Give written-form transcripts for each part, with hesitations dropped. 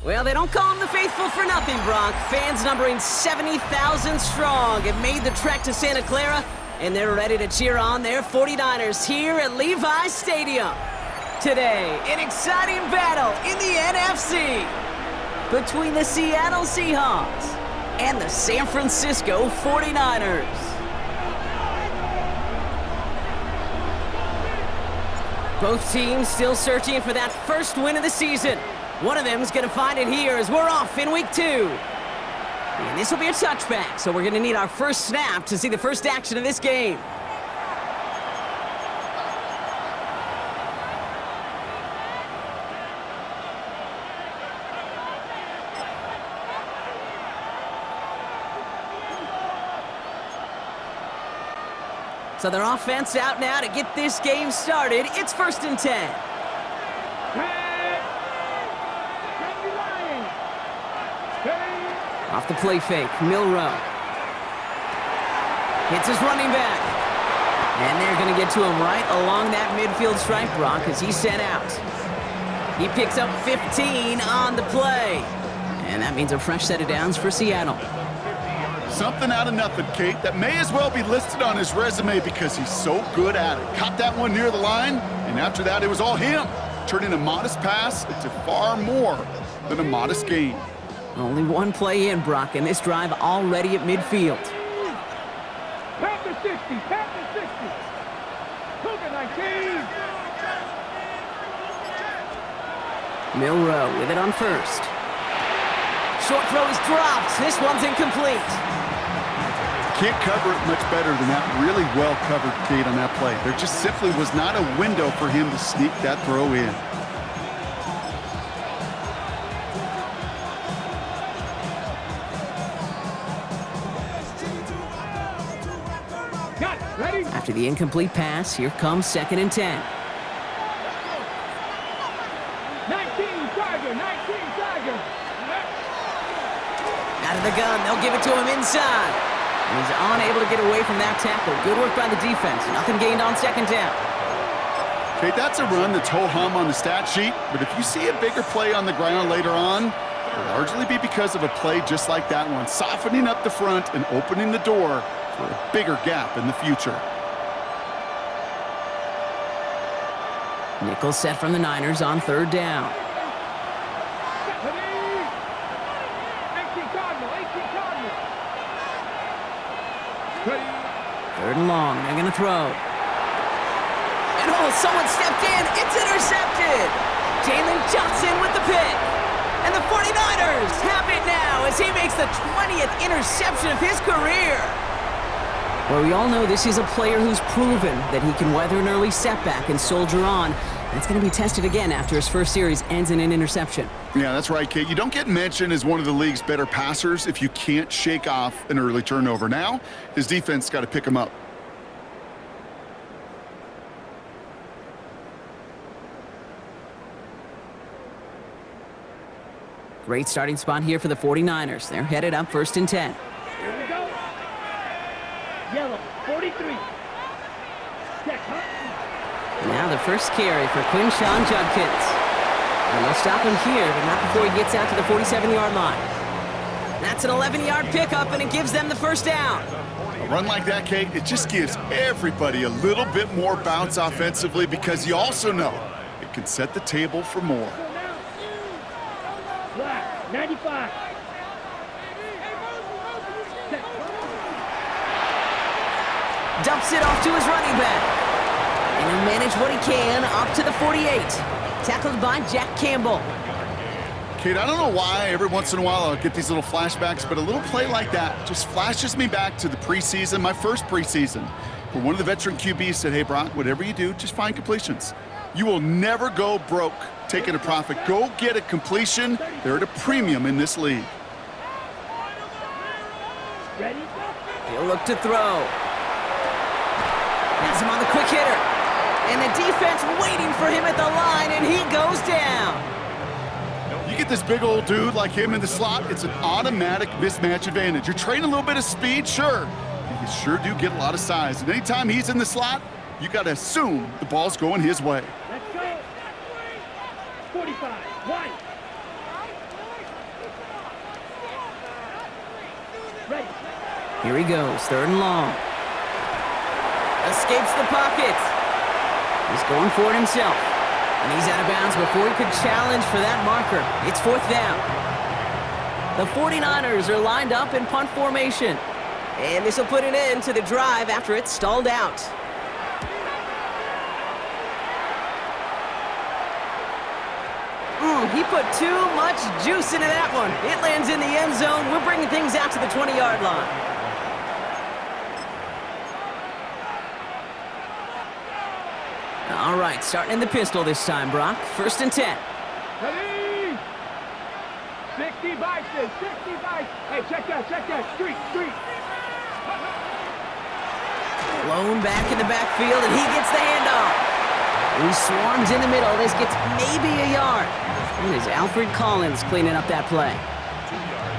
Well, they don't call them the faithful for nothing, Brock. Fans numbering 70,000 strong have made the trek to Santa Clara, and they're ready to cheer on their 49ers here at Levi's Stadium. Today, an exciting battle in the NFC between the Seattle Seahawks and the San Francisco 49ers. Both teams still searching for that first win of the season. One of them is going to find it here as we're off in week 2. And this will be a touchback, so we're going to need our first snap to see the first action of this game. So their offense out now to get this game started. It's 1st and 10. Off the play fake, Milrow. Hits his running back. And they're going to get to him right along that midfield stripe, Brock, as he's sent out. He picks up 15 on the play. And that means a fresh set of downs for Seattle. Something out of nothing, Kate, that may as well be listed on his resume because he's so good at it. Caught that one near the line, and after that, it was all him. Turning a modest pass into far more than a modest gain. Only one play in, Brock, and this drive already at midfield. Panther 60, Panther 60. Cougar 19. Milrow with it on first. Short throw is dropped. This one's incomplete. Can't cover it much better than that. Really well covered, Kate, on that play. There just simply was not a window for him to sneak that throw in. After the incomplete pass, here comes 2nd and 10. 19 Tiger. Out of the gun, they'll give it to him inside. He's unable to get away from that tackle. Good work by the defense. Nothing gained on 2nd down. Okay, that's a run that's ho-hum on the stat sheet, but if you see a bigger play on the ground later on, it'll largely be because of a play just like that one, softening up the front and opening the door for a bigger gap in the future. Nickel set from the Niners on 3rd down. 18 Cardinal. 3rd and long. They're going to throw. And someone stepped in. It's intercepted. Jalen Johnson with the pick. And the 49ers have it now as he makes the 20th interception of his career. Well, we all know this is a player who's proven that he can weather an early setback and soldier on. That's going to be tested again after his first series ends in an interception. Yeah, that's right, Kate. You don't get mentioned as one of the league's better passers if you can't shake off an early turnover. Now, his defense got to pick him up. Great starting spot here for the 49ers. They're headed up 1st and 10. Here we go. Yellow, 43. Check, Now the first carry for Quinshawn Judkins. And they'll stop him here, but not before he gets out to the 47-yard line. That's an 11-yard pickup, and it gives them the first down. A run like that, Kate, it just gives everybody a little bit more bounce offensively because you also know it can set the table for more. Black, 95. Dumps it off to his running back. And he'll manage what he can up to the 48. Tackled by Jack Campbell. Kate, I don't know why every once in a while I'll get these little flashbacks, but a little play like that just flashes me back to the preseason, my first preseason, where one of the veteran QBs said, hey, Brock, whatever you do, just find completions. You will never go broke taking a profit. Go get a completion. They're at a premium in this league. Ready? He'll look to throw. Has him on the quick hitter. And the defense waiting for him at the line, and he goes down. You get this big old dude like him in the slot, it's an automatic mismatch advantage. You're trading a little bit of speed, sure. You sure do get a lot of size. And anytime he's in the slot, you got to assume the ball's going his way. Let's go. 45, 1. Here he goes, 3rd and long. Escapes the pocket. He's going for it himself. And he's out of bounds before he could challenge for that marker. It's 4th down. The 49ers are lined up in punt formation. And this will put an end to the drive after it's stalled out. He put too much juice into that one. It lands in the end zone. We're bringing things out to the 20-yard line. All right, starting in the pistol this time, Brock. 1st and 10. Ready? 60 bikes, 60 bikes. Hey, check that. Street. Blown back in the backfield, and he gets the handoff. He swarms in the middle. This gets maybe a yard. And is Alfred Collins cleaning up that play.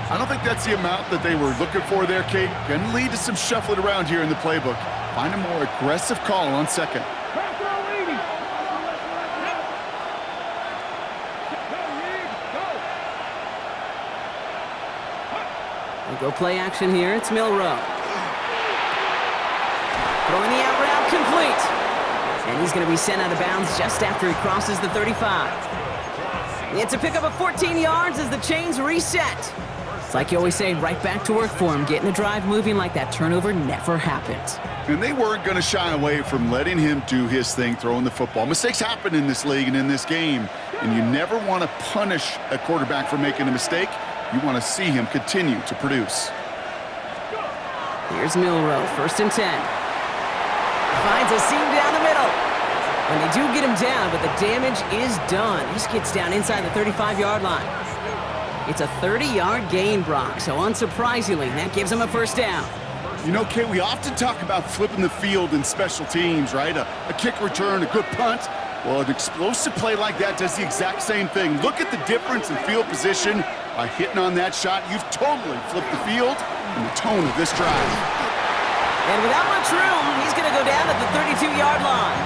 I don't think that's the amount that they were looking for there, Kate. Going to lead to some shuffling around here in the playbook. Find a more aggressive call on 2nd. We'll go play action here. It's Milrow. Throwing the out route complete. And he's going to be sent out of bounds just after he crosses the 35. It's a pickup of 14 yards as the chains reset. It's like you always say, right back to work for him. Getting the drive moving like that turnover never happened. And they weren't going to shy away from letting him do his thing, throwing the football. Mistakes happen in this league and in this game. And you never want to punish a quarterback for making a mistake. You want to see him continue to produce. Here's Milrow, 1st and 10. Finds a seam down the middle. And they do get him down, but the damage is done. He just gets down inside the 35-yard line. It's a 30-yard gain, Brock, so unsurprisingly, that gives him a 1st down. You know, Kate, we often talk about flipping the field in special teams, right? A kick return, a good punt. Well, an explosive play like that does the exact same thing. Look at the difference in field position. By hitting on that shot, you've totally flipped the field and the tone of this drive. And without much room, he's going to go down at the 32-yard line.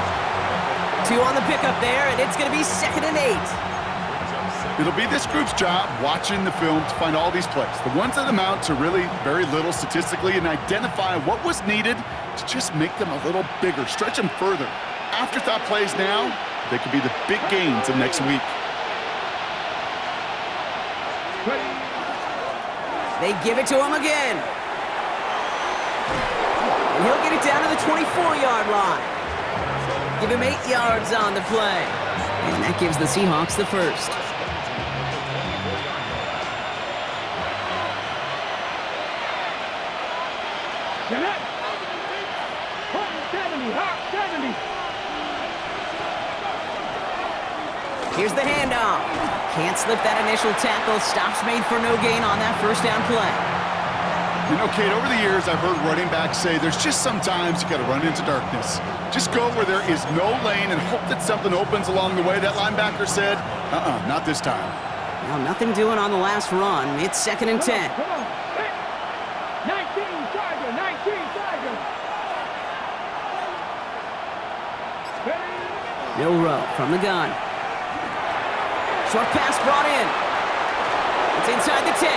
2 on the pickup there, and it's going to be 2nd and 8. It'll be this group's job watching the film to find all these plays, the ones that amount to really very little statistically, and identify what was needed to just make them a little bigger, stretch them further. Afterthought plays now, they could be the big gains of next week. They give it to him again. And he'll get it down to the 24-yard line. Give him 8 yards on the play. And that gives the Seahawks the 1st. Here's the handoff. Can't slip that initial tackle. Stops made for no gain on that 1st down play. You know, Kate, over the years, I've heard running backs say there's just sometimes you got to run into darkness. Just go where there is no lane and hope that something opens along the way. That linebacker said, not this time. Well, nothing doing on the last run. It's 2nd and 10. Come on. 19 Tiger. Milrow from the gun. Short pass brought in. It's inside the 10.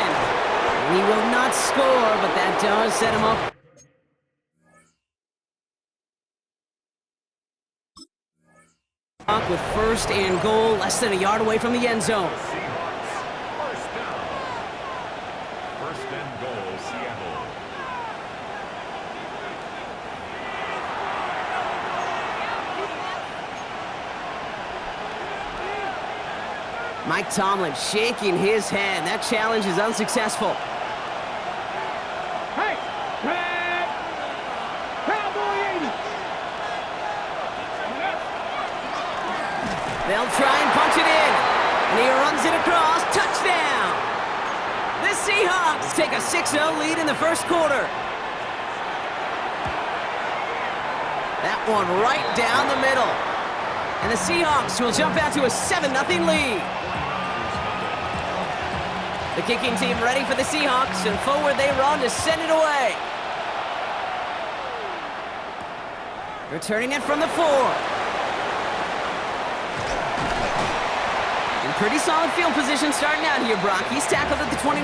He will not score, but that does set him up. With 1st and goal, less than a yard away from the end zone. First and goal, Seattle. Mike Tomlin shaking his head. That challenge is unsuccessful. Hey! Cowboy 80! They'll try and punch it in. And he runs it across. Touchdown! The Seahawks take a 6-0 lead in the 1st quarter. That one right down the middle. And the Seahawks will jump out to a 7-0 lead. The kicking team ready for the Seahawks, and forward they run to send it away. Returning it from the 4. In pretty solid field position starting out here, Brock. He's tackled at the 29.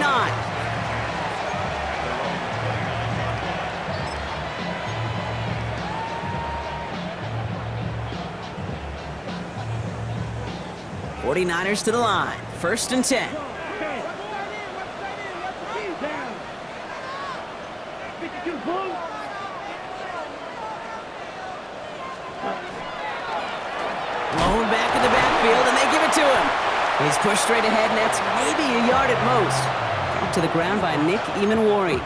49ers to the line. 1st and 10. Down. 52 blue. Blown back in the backfield, and they give it to him. He's pushed straight ahead, and that's maybe a yard at most. Up to the ground by Nick Emanwari.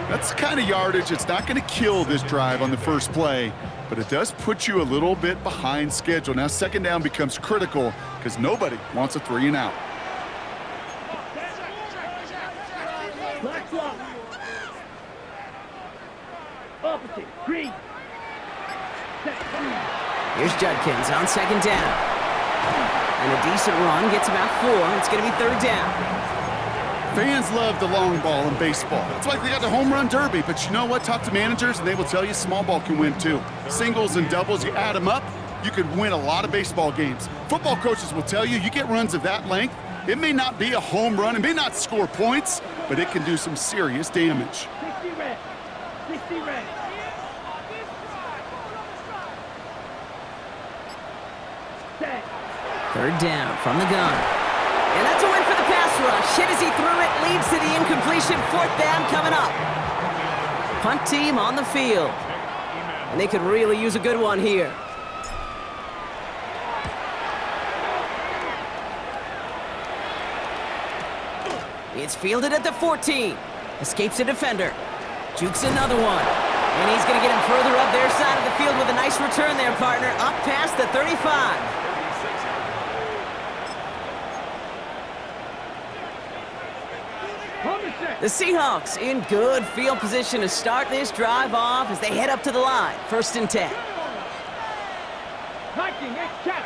That's the kind of yardage that's not going to kill this drive on the first play, but it does put you a little bit behind schedule. Now 2nd down becomes critical because nobody wants a 3 and out. Black block. Opposite. Green. Here's Judkins on 2nd down. And a decent run gets about 4. It's going to be 3rd down. Fans love the long ball in baseball. It's like they got the home run derby, but you know what? Talk to managers and they will tell you small ball can win too. Singles and doubles, you add them up, you could win a lot of baseball games. Football coaches will tell you get runs of that length. It may not be a home run, it may not score points, but it can do some serious damage. 60 red. 60 red. Set. 3rd down from the gun. And that's a win for the pass rush. Hit as he threw it, leads to the incompletion. 4th down coming up. Punt team on the field. And they could really use a good one here. It's fielded at the 14. Escapes a defender. Jukes another one. And he's going to get him further up their side of the field with a nice return there, partner. Up past the 35. The Seahawks in good field position to start this drive off as they head up to the line. 1st and 10. Hiking. It's check.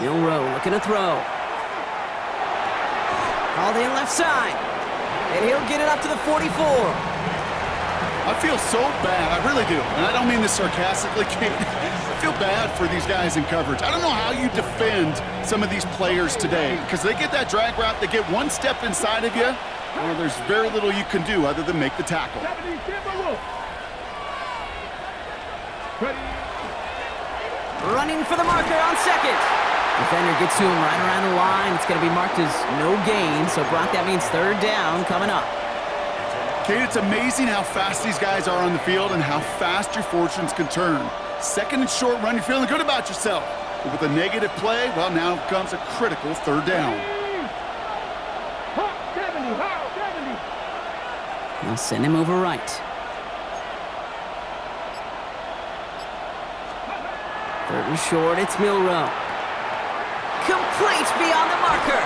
Milroe looking to throw. Called in left side. And he'll get it up to the 44. I feel so bad, I really do, and I don't mean this sarcastically, Kate. I feel bad for these guys in coverage. I don't know how you defend some of these players today, because they get that drag route, they get one step inside of you, well, there's very little you can do other than make the tackle. Running for the marker on 2nd. Defender gets to him right around the line. It's going to be marked as no gain, so Brock, that means 3rd down coming up. Kate, it's amazing how fast these guys are on the field and how fast your fortunes can turn. 2nd and short run, you're feeling good about yourself. But with a negative play, well, now comes a critical 3rd down. 70. They'll send him over right. 3rd and short, it's Milroe. Complete beyond the marker.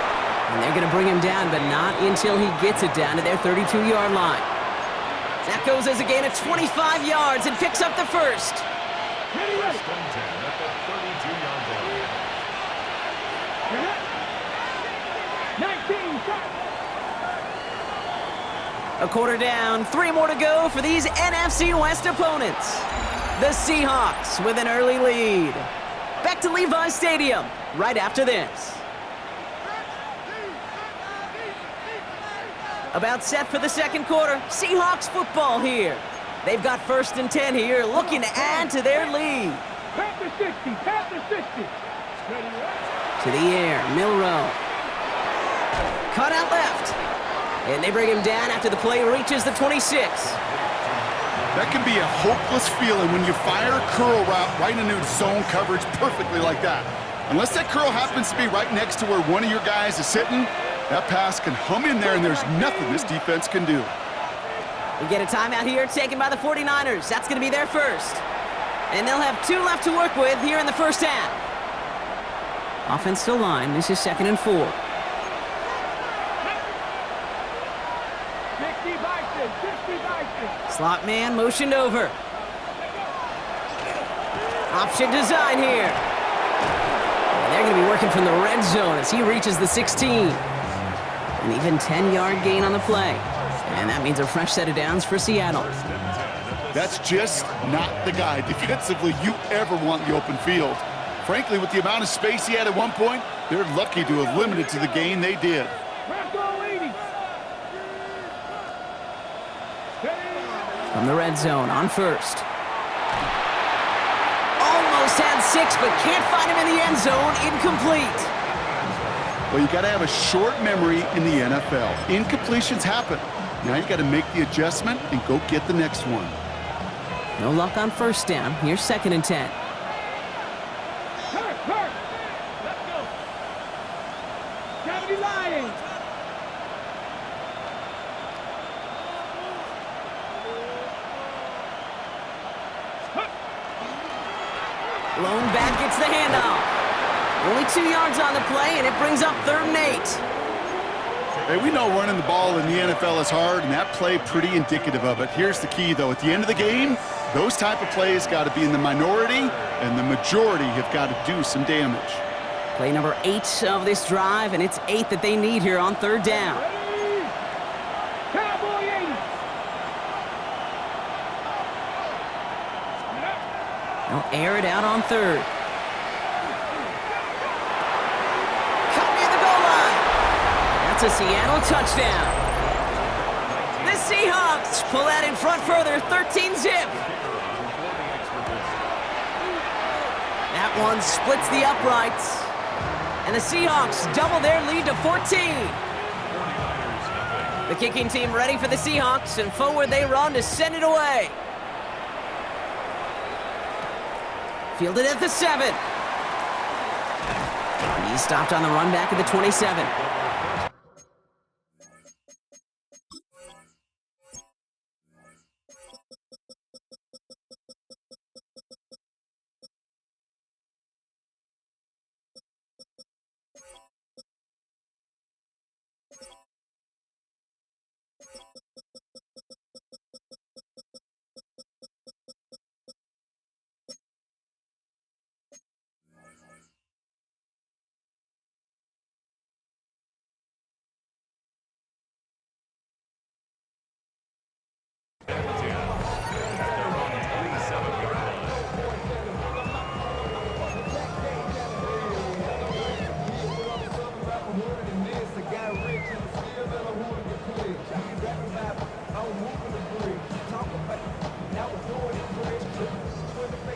And they're going to bring him down, but not until he gets it down to their 32-yard line. That goes as a gain of 25 yards and picks up the 1st. A quarter down, 3 more to go for these NFC West opponents. The Seahawks with an early lead. Back to Levi's Stadium right after this. About set for the 2nd quarter. Seahawks football here. They've got 1st and 10 here, looking to add to their lead. Past the 60. To the air, Milroe. Cut out left. And they bring him down after the play reaches the 26. That can be a hopeless feeling when you fire a curl route right into zone coverage perfectly like that. Unless that curl happens to be right next to where one of your guys is sitting, that pass can hum in there and there's nothing this defense can do. We get a timeout here taken by the 49ers. That's going to be their 1st. And they'll have 2 left to work with here in the 1st half. Offensive line, this is 2nd and 4. 60 Bison. Slot man motioned over. Option design here. And they're going to be working from the red zone as he reaches the 16. An even 10-yard gain on the play. And that means a fresh set of downs for Seattle. That's just not the guy defensively you ever want in the open field. Frankly, with the amount of space he had at one point, they're lucky to have limited to the gain they did. From the red zone on first. Almost had 6, but can't find him in the end zone. Incomplete. Well, you got to have a short memory in the NFL. Incompletions happen. Now you got to make the adjustment and go get the next one. No luck on first down. Here's 2nd and 10. Hurt. Let's go. Gravity Lions. Lone back gets the handoff. Only 2 yards on the play, and it brings up 3rd and 8. Hey, we know running the ball in the NFL is hard, and that play pretty indicative of it. Here's the key, though. At the end of the game, those type of plays got to be in the minority, and the majority have got to do some damage. Play number 8 of this drive, and it's 8 that they need here on 3rd down. Ready? Cowboy 80. They'll air it out on 3rd. Cut near the goal line. That's a Seattle touchdown. The Seahawks pull that in front further, 13-zip. That one splits the uprights. And the Seahawks double their lead to 14. The kicking team ready for the Seahawks, and forward they run to send it away. Fielded at the 7. He's stopped on the run back at the 27.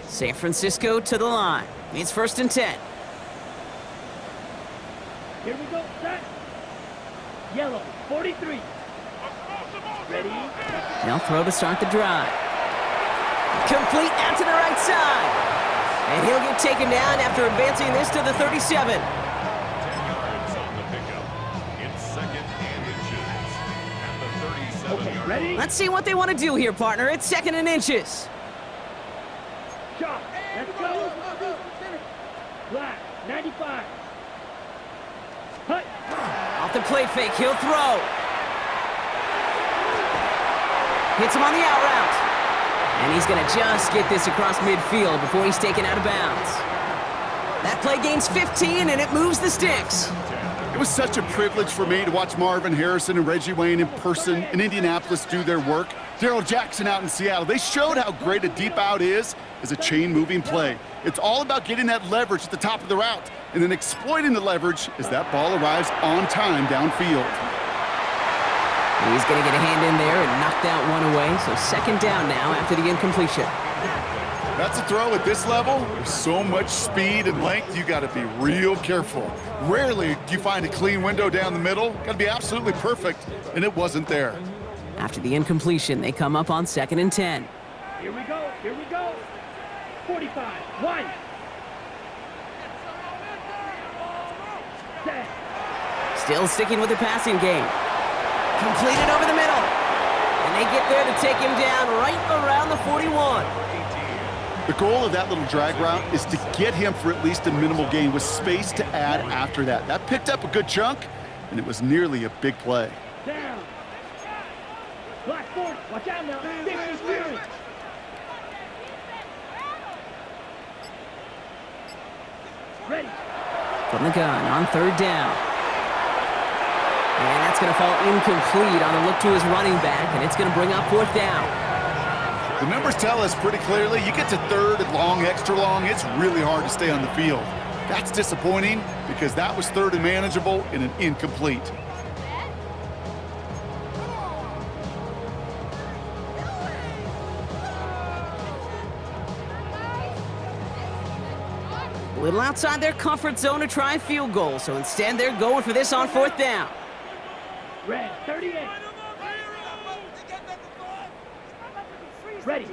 San Francisco to the line. It's 1st and 10. Here we go. Set. Yellow 43. Ready? They'll throw to start the drive. Complete out to the right side. And he'll get taken down after advancing this to the 37. 10 yards on the pickup. It's 2nd and inches. At the 37-yard Ready? Let's see what they want to do here, partner. It's 2nd and inches. Shot. Let's go. Black 95. Hut. Off the play fake, he'll throw. Hits him on the out route. And he's going to just get this across midfield before he's taken out of bounds. That play gains 15, and it moves the sticks. It was such a privilege for me to watch Marvin Harrison and Reggie Wayne in person in Indianapolis do their work. Darrell Jackson out in Seattle. They showed how great a deep out is as a chain-moving play. It's all about getting that leverage at the top of the route and then exploiting the leverage as that ball arrives on time downfield. He's going to get a hand in there and knock that one away. So 2nd down now after the incompletion. That's a throw at this level. There's so much speed and length, you got to be real careful. Rarely do you find a clean window down the middle. Got to be absolutely perfect, and it wasn't there. After the incompletion, they come up on 2nd and 10. Here we go. 45. 1. Set. Still sticking with the passing game. Completed over the middle. And they get there to take him down right around the 41. The goal of that little drag route is to get him for at least a minimal gain with space to add after that. That picked up a good chunk, and it was nearly a big play. Down. Black 40. Watch out now. 50 Fury. Ready. From the gun on 3rd down. And that's going to fall incomplete on a look to his running back, and it's going to bring up 4th down. The numbers tell us pretty clearly, you get to 3rd and long, extra long, it's really hard to stay on the field. That's disappointing because that was 3rd and manageable and an incomplete. little outside their comfort zone to try a field goal, so instead they're going for this on 4th down. Red, 38. Ready.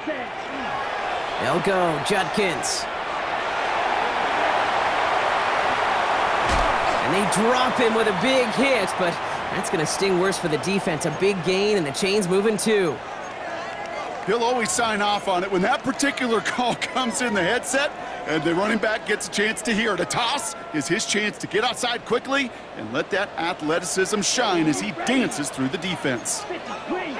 Set. They'll go, Judkins. And they drop him with a big hit, but that's going to sting worse for the defense. A big gain, and the chain's moving too. He'll always sign off on it when that particular call comes in the headset and the running back gets a chance to hear it. A toss is his chance to get outside quickly and let that athleticism shine as he dances through the defense. 53.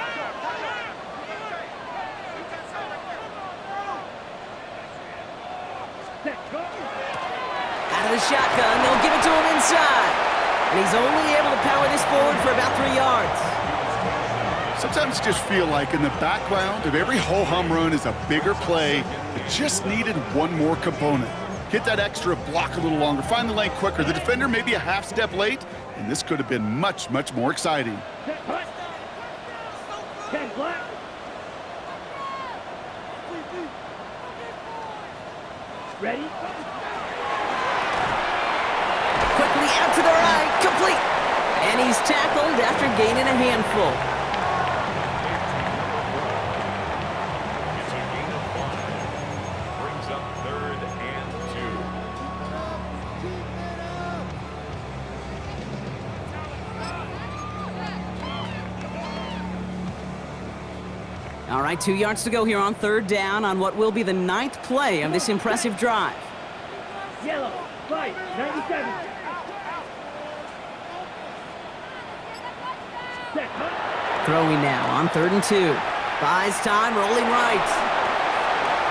Set, go. Out of the shotgun, they'll give it to him inside. And he's only able to power this forward for about 3 yards. Sometimes you just feel like in the background of every ho-hum run is a bigger play that just needed one more component. Hit that extra block a little longer, find the lane quicker. The defender may be a half step late, and this could have been much, much more exciting. Set, punt. 10 black. Ready? Quickly out to the right, complete. And he's tackled after gaining a handful. It's a gain of 5. Brings up 3rd and 2. All right, 2 yards to go here on 3rd down on what will be the 9th play of this impressive drive. Yellow, fight, 97. Set, punt. Throwing now on 3rd and 2. Buys time, rolling right.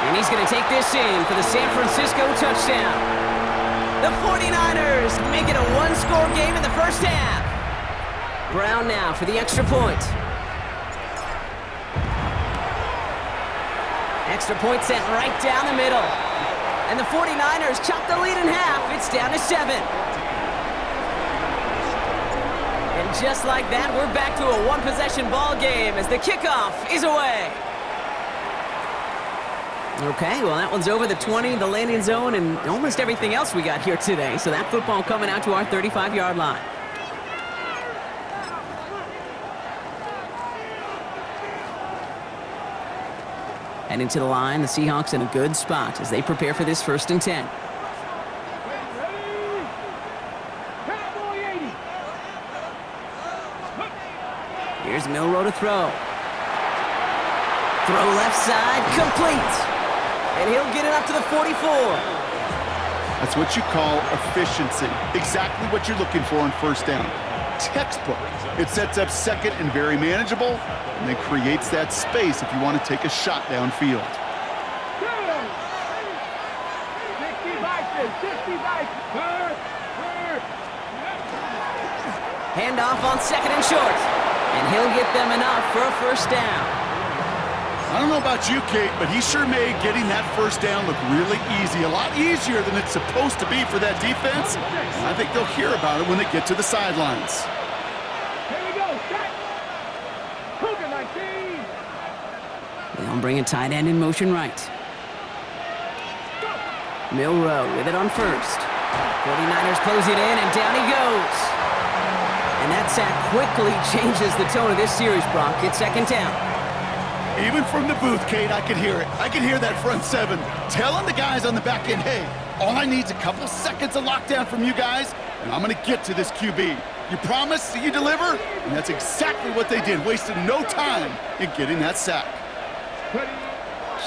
And he's going to take this in for the San Francisco touchdown. The 49ers make it a one-score game in the first half. Brown now for the extra point. Extra point sent right down the middle. And the 49ers chop the lead in half. It's down to 7. And just like that, we're back to a one-possession ball game as the kickoff is away. Okay, well, that one's over the 20, the landing zone, and almost everything else we got here today. So that football coming out to our 35-yard line. And into the line, the Seahawks in a good spot as they prepare for this 1st and 10. Here's Milroe to throw. Throw left side, complete. And he'll get it up to the 44. That's what you call efficiency. Exactly what you're looking for on 1st down. Textbook. It sets up 2nd and very manageable, and then creates that space if you want to take a shot downfield. 60 vices, 60 vices. Handoff on 2nd and short. And he'll get them enough for a 1st down. I don't know about you, Kate, but he sure made getting that 1st down look really easy. A lot easier than it's supposed to be for that defense. And I think they'll hear about it when they get to the sidelines. Here we go, set. Cougar 19. They'll bring a tight end in motion right. Milroe with it on 1st. 49ers close it in, and down he goes. And that sack quickly changes the tone of this series, Brock. It's 2nd down. Even from the booth, Kate, I could hear it. I could hear that front 7 telling the guys on the back end, hey, all I need is a couple seconds of lockdown from you guys, and I'm going to get to this QB. You promise that you deliver? And that's exactly what they did, wasted no time in getting that sack.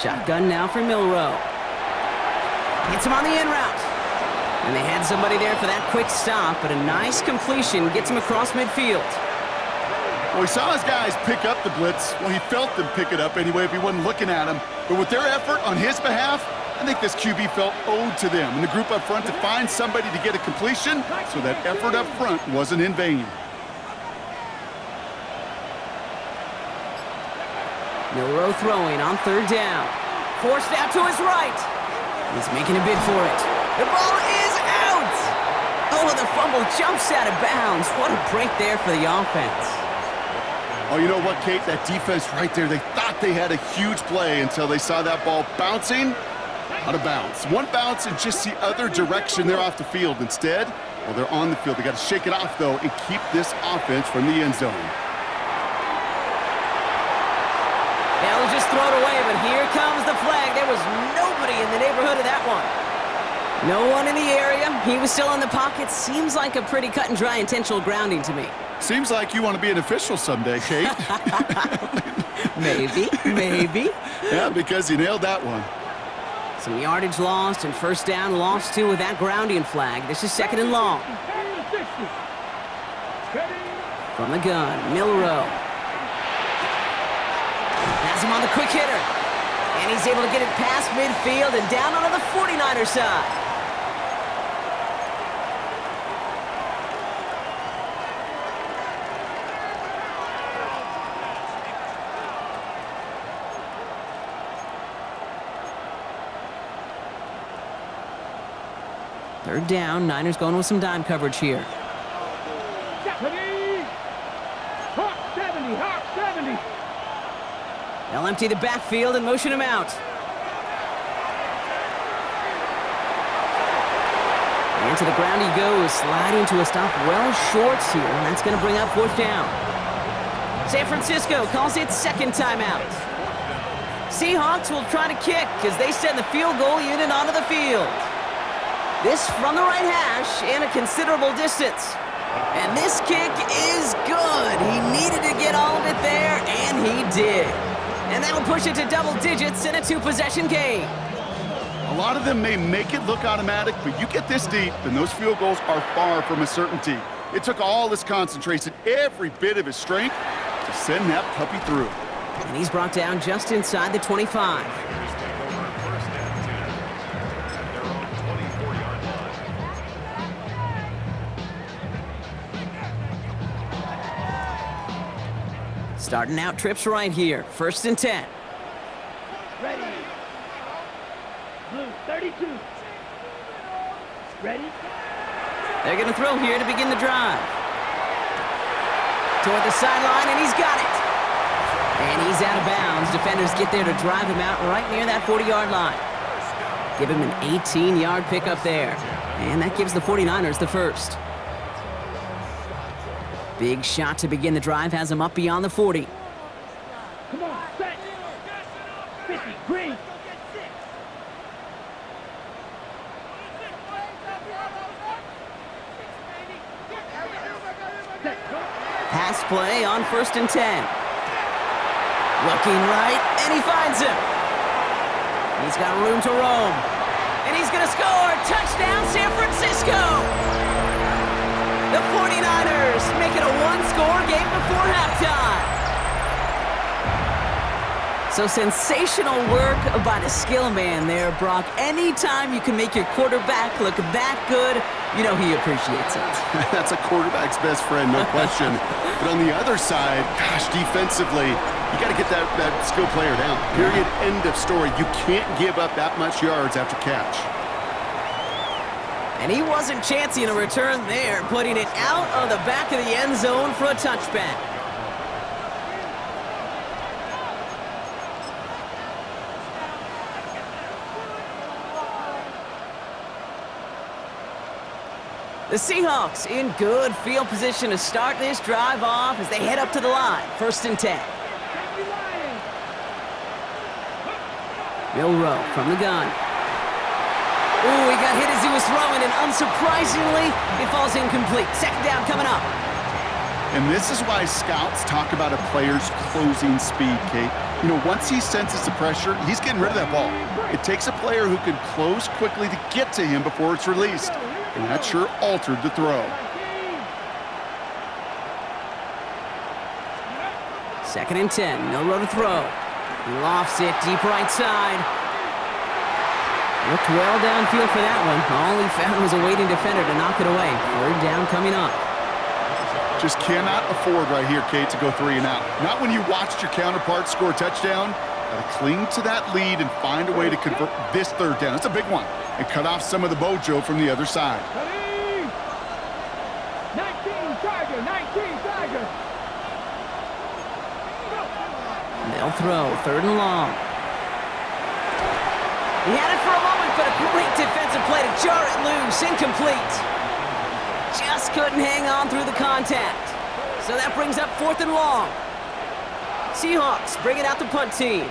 Shotgun now for Milroe. Hits him on the in route. And they had somebody there for that quick stop, but a nice completion gets him across midfield. Well, he saw his guys pick up the blitz. Well, he felt them pick it up anyway if he wasn't looking at him. But with their effort on his behalf, I think this QB felt owed to them and the group up front to find somebody to get a completion, so that effort up front wasn't in vain. Milroe throwing on 3rd down. Forced out to his right. He's making a bid for it. The ball is out! Oh, the fumble jumps out of bounds. What a break there for the offense. Oh, you know what, Kate? That defense right there, they thought thought they had a huge play until they saw that ball bouncing out of bounds. One bounce and just the other direction, they're off the field. Instead, well, they're on the field. They got to shake it off, though, and keep this offense from the end zone. They'll just throw it away, but here comes the flag. There was nobody in the neighborhood of that one. No one in the area. He was still in the pocket. Seems like a pretty cut and dry intentional grounding to me. Seems like you want to be an official someday, Kate. Maybe. Yeah, because you nailed that one. Some yardage lost and first down lost too with that grounding flag. This is 2nd and long. From the gun, Milrow. Has him on the quick hitter. And he's able to get it past midfield and down onto the 49er side. Third down, Niners going with some dime coverage here. Hawk 70. They'll empty the backfield and motion him out. And to the ground he goes, sliding to a stop well short here. And that's going to bring up 4th down. San Francisco calls it 2nd timeout. Seahawks will try to kick as they send the field goal unit onto the field. This from the right hash and a considerable distance. And this kick is good. He needed to get all of it there, and he did. And that'll push it to double digits in a 2-possession game. A lot of them may make it look automatic, but you get this deep, and those field goals are far from a certainty. It took all his concentration, every bit of his strength, to send that puppy through. And he's brought down just inside the 25. Starting out trips right here. 1st and 10. Ready. Blue 32. Ready. They're going to throw here to begin the drive. Toward the sideline, and he's got it. And he's out of bounds. Defenders get there to drive him out right near that 40-yard line. Give him an 18-yard pickup there. And that gives the 49ers the first. Big shot to begin the drive has him up beyond the 40. Come on, set. 50, green. Pass play on 1st and 10. Looking right, and he finds him. He's got room to roam. And he's going to score. Touchdown, San Francisco. The 49ers make it a 1-score game before halftime. So sensational work by the skill man there, Brock. Anytime you can make your quarterback look that good, you know he appreciates it. That's a quarterback's best friend, no question. But on the other side, gosh, defensively, you got to get that skill player down. Period, end of story. You can't give up that much yards after catch. And he wasn't chancing a return there, putting it out of the back of the end zone for a touchback. The Seahawks in good field position to start this drive off as they head up to the line. 1st and 10. Milrow from the gun. Ooh, he got hit as he was throwing, and unsurprisingly, it falls incomplete. 2nd down coming up. And this is why scouts talk about a player's closing speed, Kate. You know, once he senses the pressure, he's getting rid of that ball. It takes a player who can close quickly to get to him before it's released. And that sure altered the throw. 2nd and 10. Milrow to throw. He lofts it deep right side. Looked well downfield for that one. All he found was a waiting defender to knock it away. 3rd down coming up. Just cannot afford right here, Kate, to go 3 and out. Not when you watched your counterpart score a touchdown. Got to cling to that lead and find a way to convert this 3rd down. It's a big one. And cut off some of the mojo from the other side. 19 Tiger, 19 Tiger. They'll They'll throw, 3rd and long. He had it for a moment, but a great defensive play to jar it loose. Incomplete. Just couldn't hang on through the contact. So that brings up 4th and long. Seahawks bring it out the punt team.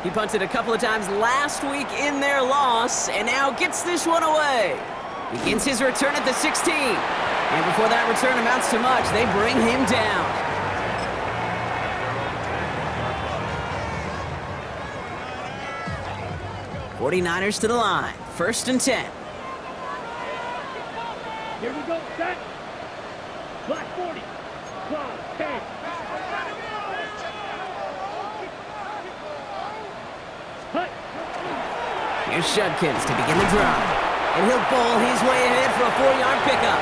He punted a couple of times last week in their loss, and now gets this one away. Begins his return at the 16. And before that return amounts to much, they bring him down. '49ers to the line. 1st and 10. Here we go, set. Black 40. Cloud 10. Hut. Here's Judkins to begin the drive. And he'll bowl his way ahead for a 4-yard pickup.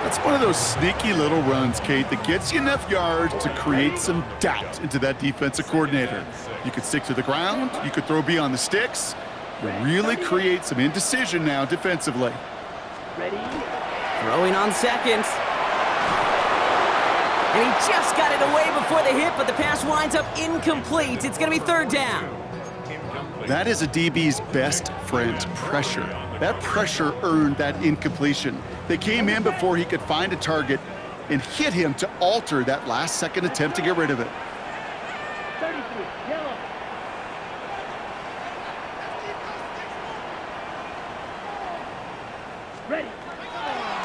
That's one of those sneaky little runs, Kate, that gets you enough yards to create some doubt into that defensive coordinator. You could stick to the ground, you could throw beyond the sticks, really create some indecision now defensively. Ready? Throwing on 2nd. And he just got it away before the hit, but the pass winds up incomplete. It's going to be 3rd down. That is a DB's best friend, pressure. That pressure earned that incompletion. They came in before he could find a target and hit him to alter that last-second attempt to get rid of it. 33, yellow. Ready.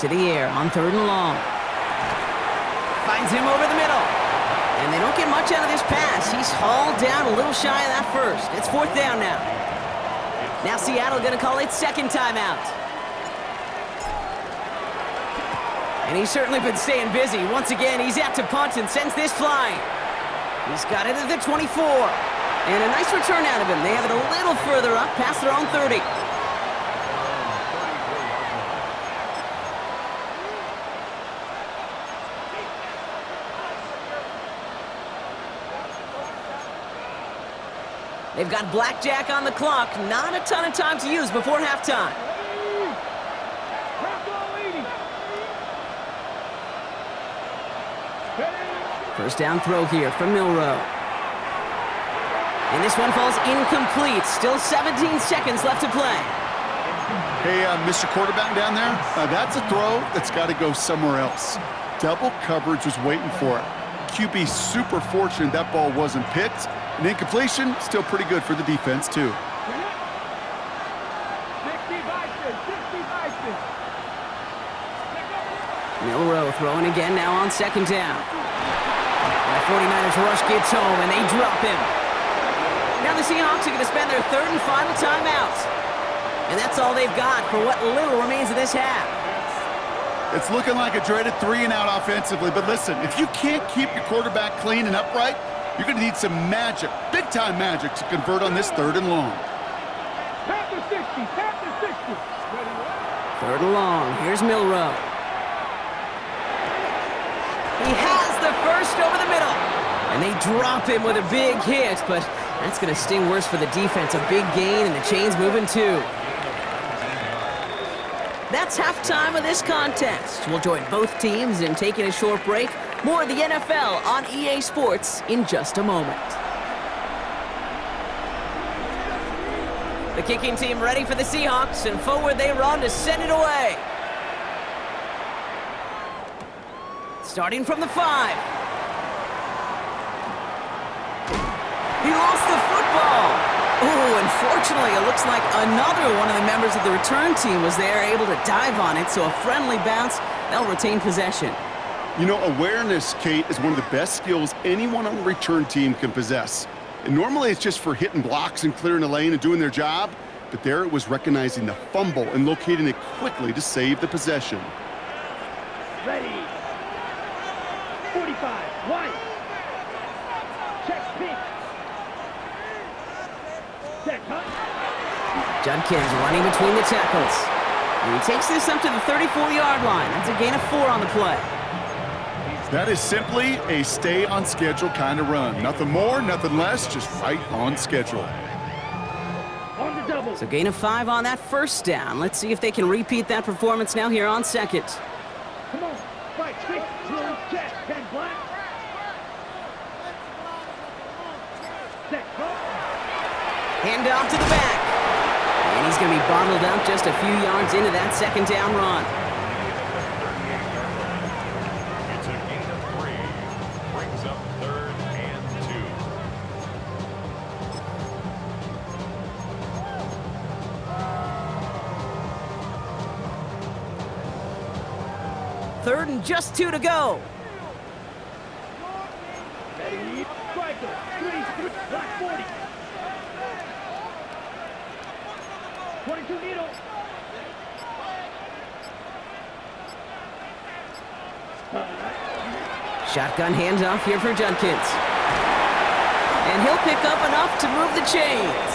To the air on 3rd and long. Finds him over the middle. And they don't get much out of this pass. He's hauled down a little shy of that first. It's 4th down now. Now Seattle going to call it 2nd timeout. And he's certainly been staying busy. Once again, he's out to punt and sends this flying. He's got it at the 24. And a nice return out of him. They have it a little further up past their own 30. They've got blackjack on the clock. Not a ton of time to use before halftime. First down throw here from Milroe. And this one falls incomplete. Still 17 seconds left to play. Hey, Mr. Quarterback down there, that's a throw that's got to go somewhere else. Double coverage was waiting for it. QB super fortunate that ball wasn't picked. An incompletion, still pretty good for the defense, too. 60 Bison, 60 Bison. Milroe throwing again now on 2nd down. And the 49ers rush gets home, and they drop him. Now the Seahawks are going to spend their 3rd and final timeout. And that's all they've got for what little remains of this half. It's looking like a dreaded 3-and-out offensively, but listen, if you can't keep your quarterback clean and upright, you're going to need some magic, big-time magic, to convert on this 3rd and long. Tap the 60, tap the 60. 3rd and long. Here's Milroe. He has the first over the middle. And they drop him with a big hit, but that's going to sting worse for the defense. A big gain, and the chain's moving too. That's halftime of this contest. We'll join both teams in taking a short break. More of the NFL on EA Sports in just a moment. The kicking team ready for the Seahawks, and forward they run to send it away. Starting from the 5. He lost the football. Oh, unfortunately, it looks like another one of the members of the return team was there, able to dive on it, so a friendly bounce. They'll retain possession. You know, awareness, Kate, is one of the best skills anyone on the return team can possess. And normally it's just for hitting blocks and clearing a lane and doing their job, but there it was recognizing the fumble and locating it quickly to save the possession. Ready. 45, white. Check pink. Set, hut. Judkins running between the tackles. And he takes this up to the 34-yard line. That's a gain of 4 on the play. That is simply a stay-on-schedule kind of run. Nothing more, nothing less, just right on schedule. On the double. So gain of 5 on that first down. Let's see if they can repeat that performance now here on 2nd. Come on. Fight, 6, blue, check, 10, black. Hand off to the back. And he's going to be bottled up just a few yards into that second down run. It's a gain of 3. Brings up 3rd and 2. 3rd and just 2 to go. Ready, striker, 3, black 40. 22 needle. Shotgun handoff here for Judkins. And he'll pick up enough to move the chains.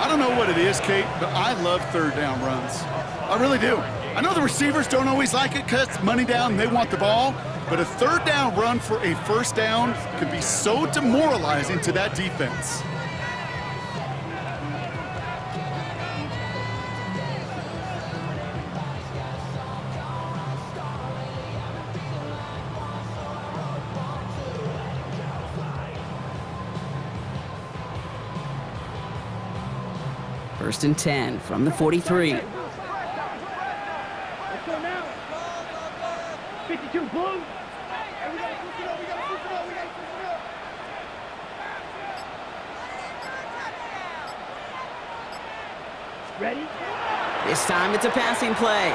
I don't know what it is, Kate, but I love 3rd down runs. I really do. I know the receivers don't always like it because it's money down and they want the ball, but a 3rd down run for a 1st down can be so demoralizing to that defense. First and 10 from the 43. Let's go now. 52 blue. Ready? This time it's a passing play.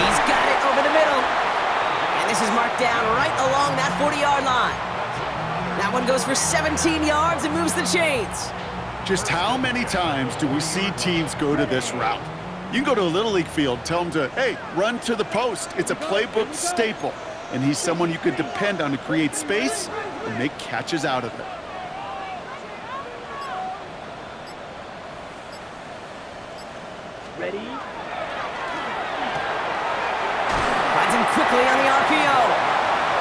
He's got it over the middle. And this is marked down right along that 40-yard line. That one goes for 17 yards and moves the chains. Just how many times do we see teams go to this route? You can go to a Little League field, tell them to, hey, run to the post. It's a playbook staple. And he's someone you could depend on to create space and make catches out of it. Ready? Finds him quickly on the RPO.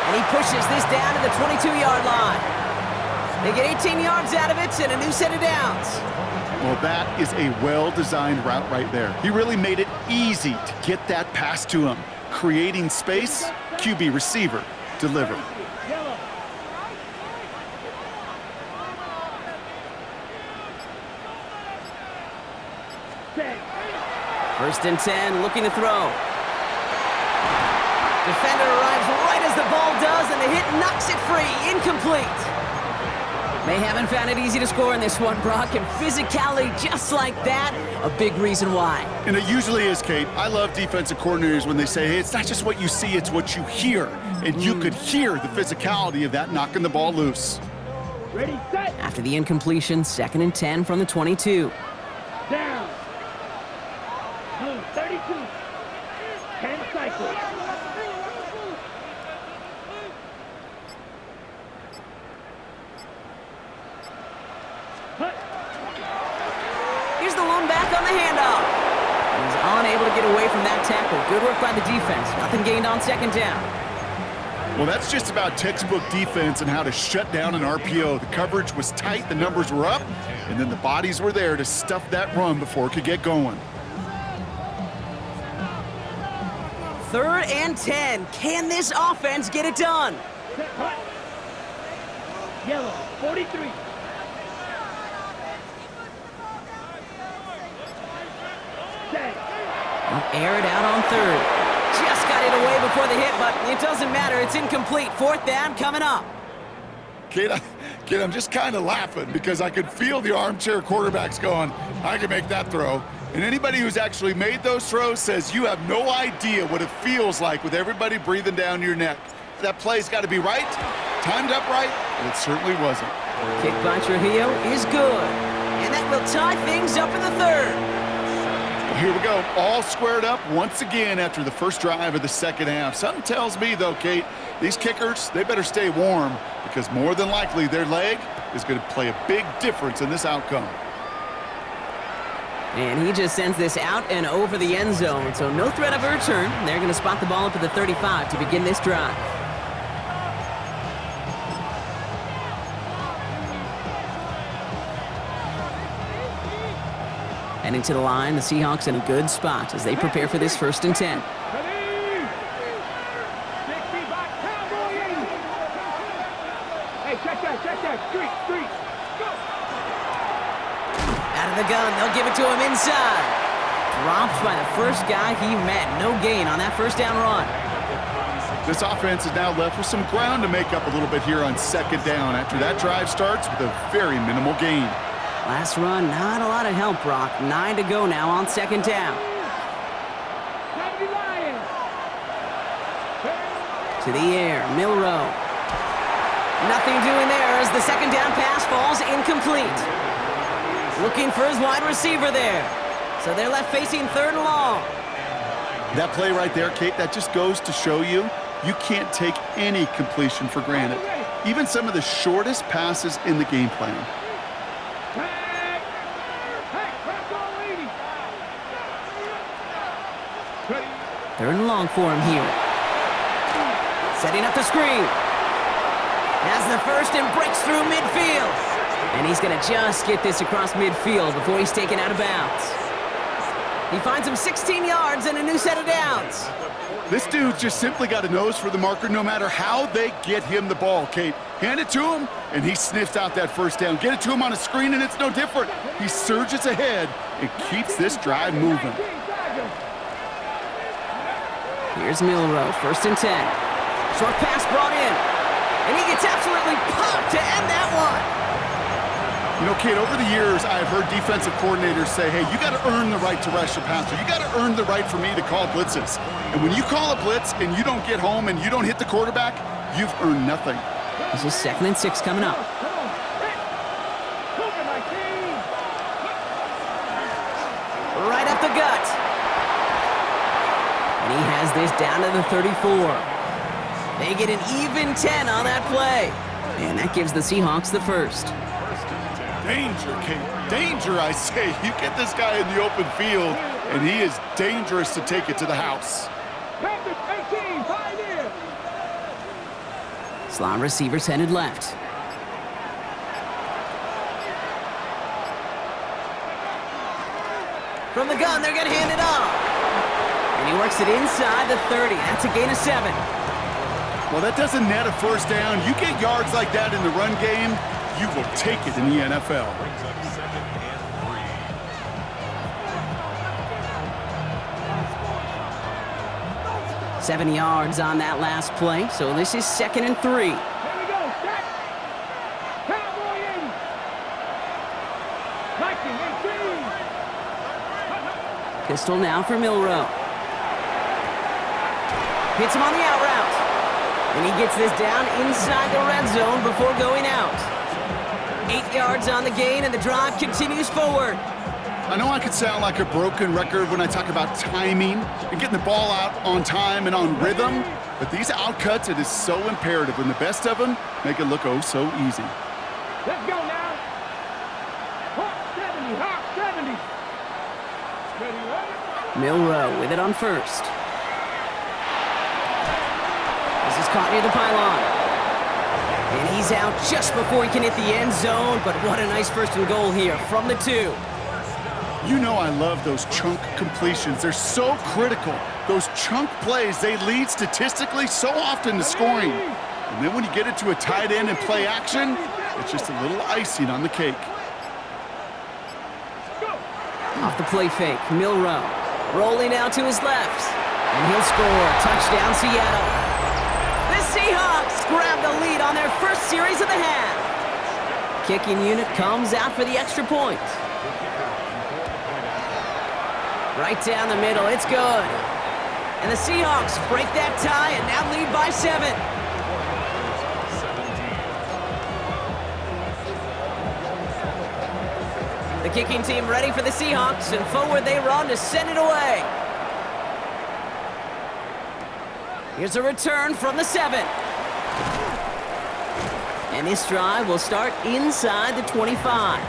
And he pushes this down to the 22-yard line. They get 18 yards out of it and a new set of downs. Well, that is a well-designed route right there. He really made it easy to get that pass to him. Creating space, QB receiver, deliver. Yellow. Set. First and 10, looking to throw. Defender arrives right as the ball does, and the hit knocks it free. Incomplete. They haven't found it easy to score in this one, Brock, and physicality just like that, a big reason why. And it usually is, Kate. I love defensive coordinators when they say, hey, it's not just what you see, it's what you hear. And you could hear the physicality of that knocking the ball loose. Ready, set. After the incompletion, 2nd and 10 from the 22. Down. Blue 32. 10 cycles. Hut. Here's the lone back on the handoff. He's unable to get away from that tackle. Good work by the defense. Nothing gained on 2nd down. Well, that's just about textbook defense and how to shut down an RPO. The coverage was tight, the numbers were up, and then the bodies were there to stuff that run before it could get going. 3rd and 10. Can this offense get it done? Set, hut. Yellow 43. Set. I'll air it out on 3rd. Just got it away before the hit, but it doesn't matter. It's incomplete. 4th down coming up. Kid, I'm just kind of laughing because I could feel the armchair quarterbacks going, I can make that throw. And anybody who's actually made those throws says you have no idea what it feels like with everybody breathing down your neck. That play's got to be right, timed up right, and it certainly wasn't. Kick by Trujillo is good. And that will tie things up in the 3rd. Here we go, all squared up once again after the first drive of the 2nd half. Something tells me, though, Kate, these kickers, they better stay warm because more than likely their leg is going to play a big difference in this outcome. And he just sends this out and over the end zone, so no threat of a return. They're going to spot the ball up at the 35 to begin this drive. Heading to the line, the Seahawks in a good spot as they prepare for this 1st and 10. Ready? 60 back, cowboy. Hey, check that, street, go. the gun, they'll give it to him inside. Dropped by the first guy he met. No gain on that first down run. This offense is now left with some ground to make up a little bit here on second down after that drive starts with a very minimal gain. Last run, not a lot of help, Brock. 9 to go now on second down. To the air, Milrow. Nothing doing there as the second down pass falls incomplete. Looking for his wide receiver there. So they're left facing third and long. That play right there, Kate, that just goes to show you can't take any completion for granted. Even some of the shortest passes in the game plan. Third and long for him here. Setting up the screen. Has the first and breaks through midfield. And he's going to just get this across midfield before he's taken out of bounds. He finds him 16 yards and a new set of downs. This dude just simply got a nose for the marker no matter how they get him the ball, Kate. Hand it to him, and he sniffs out that first down. Get it to him on a screen, and it's no different. He surges ahead and keeps this drive moving. Here's Milrow, first and 10. Short pass brought in, and he gets absolutely popped to end that one. You know, Kate, over the years, I've heard defensive coordinators say, hey, you got to earn the right to rush your passer. You got to earn the right for me to call blitzes. And when you call a blitz and you don't get home and you don't hit the quarterback, you've earned nothing. This is 2nd and 6 coming up. Right up the gut. And he has this down to the 34. They get an even 10 on that play. And that gives the Seahawks the first. Danger, Kate. Danger, I say. You get this guy in the open field, and he is dangerous to take it to the house. Slot receivers headed left. From the gun, they're going to hand it off. And he works it inside the 30. That's a gain of 7. Well, that doesn't net a first down. You get yards like that in the run game, you will take it in the NFL. 7 yards on that last play, so this is 2nd and 3. Pistol now for Milrow. Hits him on the out route. And he gets this down inside the red zone before going out. 8 yards on the gain, and the drive continues forward. I know I could sound like a broken record when I talk about timing and getting the ball out on time and on rhythm, but these outcuts, it is so imperative, and the best of them make it look oh so easy. Let's go now. Hawk 70, Hawk 70. Ready, right? Milrow with it on first. This is caught near the pylon. And he's out just before he can hit the end zone, but what a nice first and goal here from the 2. You know I love those chunk completions. They're so critical. Those chunk plays, they lead statistically so often to scoring. And then when you get it to a tight end and play action, it's just a little icing on the cake. Off the play fake, Milrow rolling out to his left. And he'll score. Touchdown, Seattle. The Seahawks grab the lead on their first series of the half. Kicking unit comes out for the extra point. Right down the middle, it's good. And the Seahawks break that tie and now lead by 7. The kicking team ready for the Seahawks, and forward they run to send it away. Here's a return from the 7. And this drive will start inside the 25.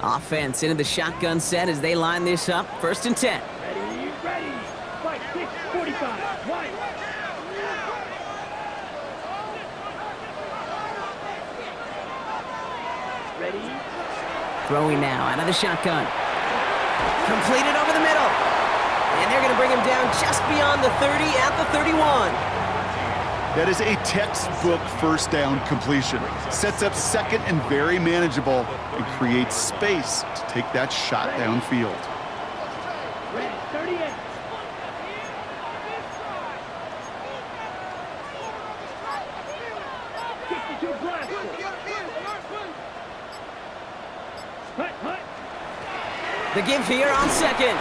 Offense into the shotgun set as they line this up. 1st and 10. Ready. Fight 6, 45. One. Ready. Throwing now out of the shotgun. Completed over the middle. And they're going to bring him down just beyond the 30 at the 31. That is a textbook first down completion. Sets up second and very manageable and creates space to take that shot downfield. Ready, 38. The give here on second.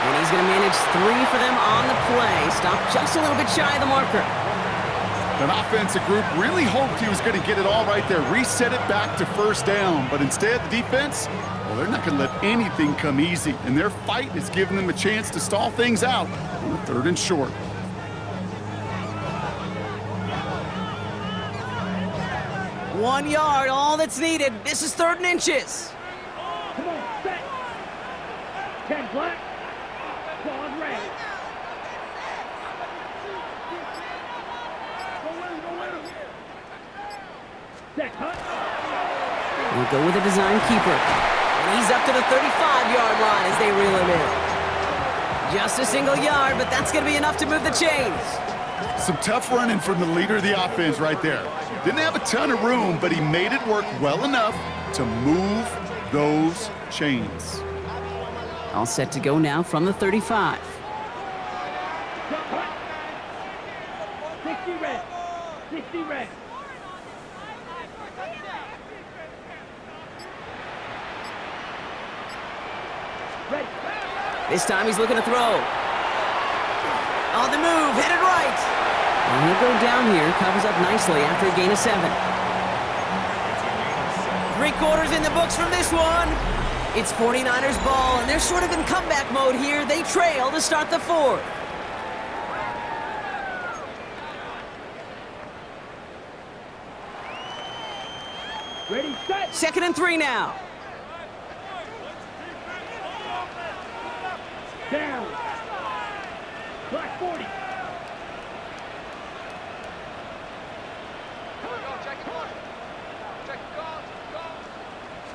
And he's going to manage 3 for them on the play. Stop just a little bit shy of the marker. That offensive group really hoped he was going to get it all right there, reset it back to first down. But instead, the defense, well, they're not going to let anything come easy. And their fight is giving them a chance to stall things out on the 3rd and short. One yard, all that's needed. This is 3rd and inches. Come on, set. 10 black. Ball red. Set, hut. We'll go with a design keeper. And he's up to the 35-yard line as they reel him in. Just a single yard, but that's going to be enough to move the chains. Some tough running from the leader of the offense right there. Didn't have a ton of room, but he made it work well enough to move those chains. All set to go now from the 35. 60 red. 60 red. Ready. This time he's looking to throw. On the move, headed right. And he'll go down here, covers up nicely after a gain of 7. 3 quarters in the books from this one. It's 49ers ball, and they're sort of in comeback mode here. They trail to start the 4th. Ready, set. 2nd and 3 now. Down. Black 40.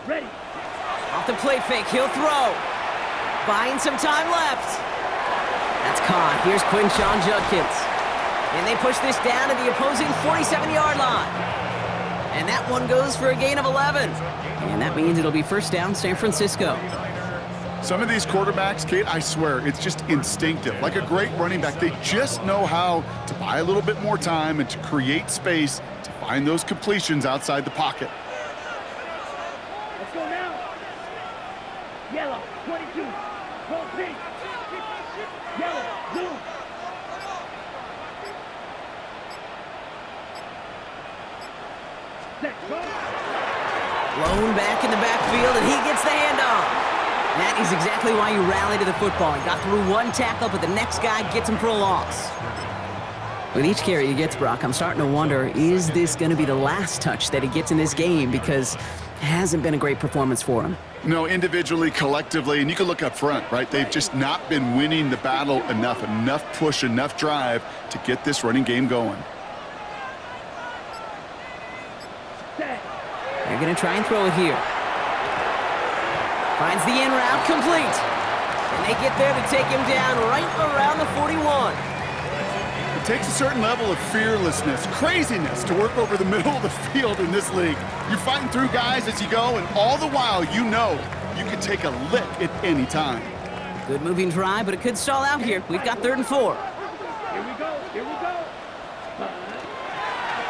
Ready. Off the play fake, he'll throw. Buying some time left. That's caught. Here's Quinshon Judkins. And they push this down to the opposing 47-yard line. And that one goes for a gain of 11. And that means it'll be first down, San Francisco. Some of these quarterbacks, Kate, I swear, it's just instinctive. Like a great running back, they just know how to buy a little bit more time and to create space to find those completions outside the pocket. Let's go now. Yellow, 22. Gold pink. Yellow, blue. Set, go. Blown back in the backfield, and he gets the handoff. That is exactly why you rally to the football. He got through one tackle, but the next guy gets him for a loss. With each carry he gets, Brock, I'm starting to wonder, is this going to be the last touch that he gets in this game? Because it hasn't been a great performance for him. No, individually, collectively, and you can look up front, right? They've just not been winning the battle enough push, enough drive to get this running game going. Set. They're going to try and throw it here. Finds the in route complete. And they get there to take him down right around the 41. It takes a certain level of fearlessness, craziness to work over the middle of the field in this league. You're fighting through guys as you go, and all the while you know you can take a lick at any time. Good moving try, but it could stall out here. We've got 3rd and 4. Here we go, here we go.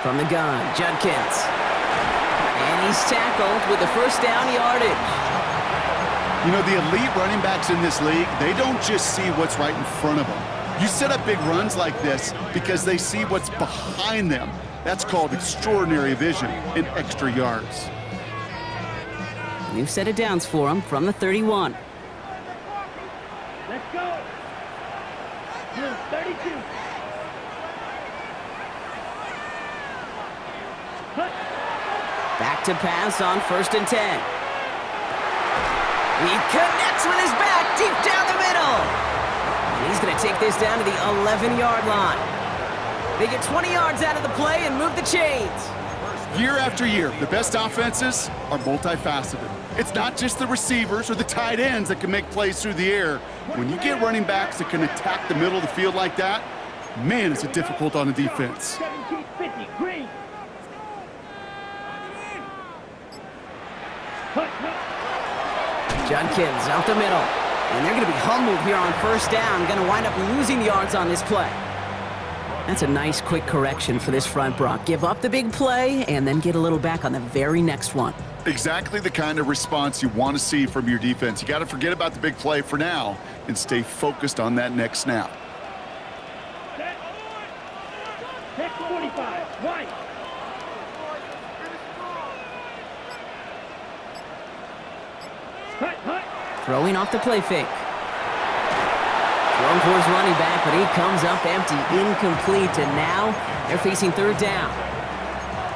From the gun, Judkins. And he's tackled with the first down yardage. You know, the elite running backs in this league, they don't just see what's right in front of them. You set up big runs like this because they see what's behind them. That's called extraordinary vision and extra yards. New set of downs for him from the 31. Let's go. Blue, 32. Hut. Back to pass on 1st and 10. He connects with his back deep down the middle. And he's going to take this down to the 11-yard line. They get 20 yards out of the play and move the chains. Year after year, the best offenses are multifaceted. It's not just the receivers or the tight ends that can make plays through the air. When you get running backs that can attack the middle of the field like that, man, is it difficult on the defense. 1750, green. Judkins out the middle. And they're going to be humbled here on first down. Going to wind up losing yards on this play. That's a nice quick correction for this front, Brock. Give up the big play and then get a little back on the very next one. Exactly the kind of response you want to see from your defense. You got to forget about the big play for now and stay focused on that next snap. Next 45, white. Hut. Throwing off the play fake. Thrown for his running back, but he comes up empty, incomplete, and now they're facing third down.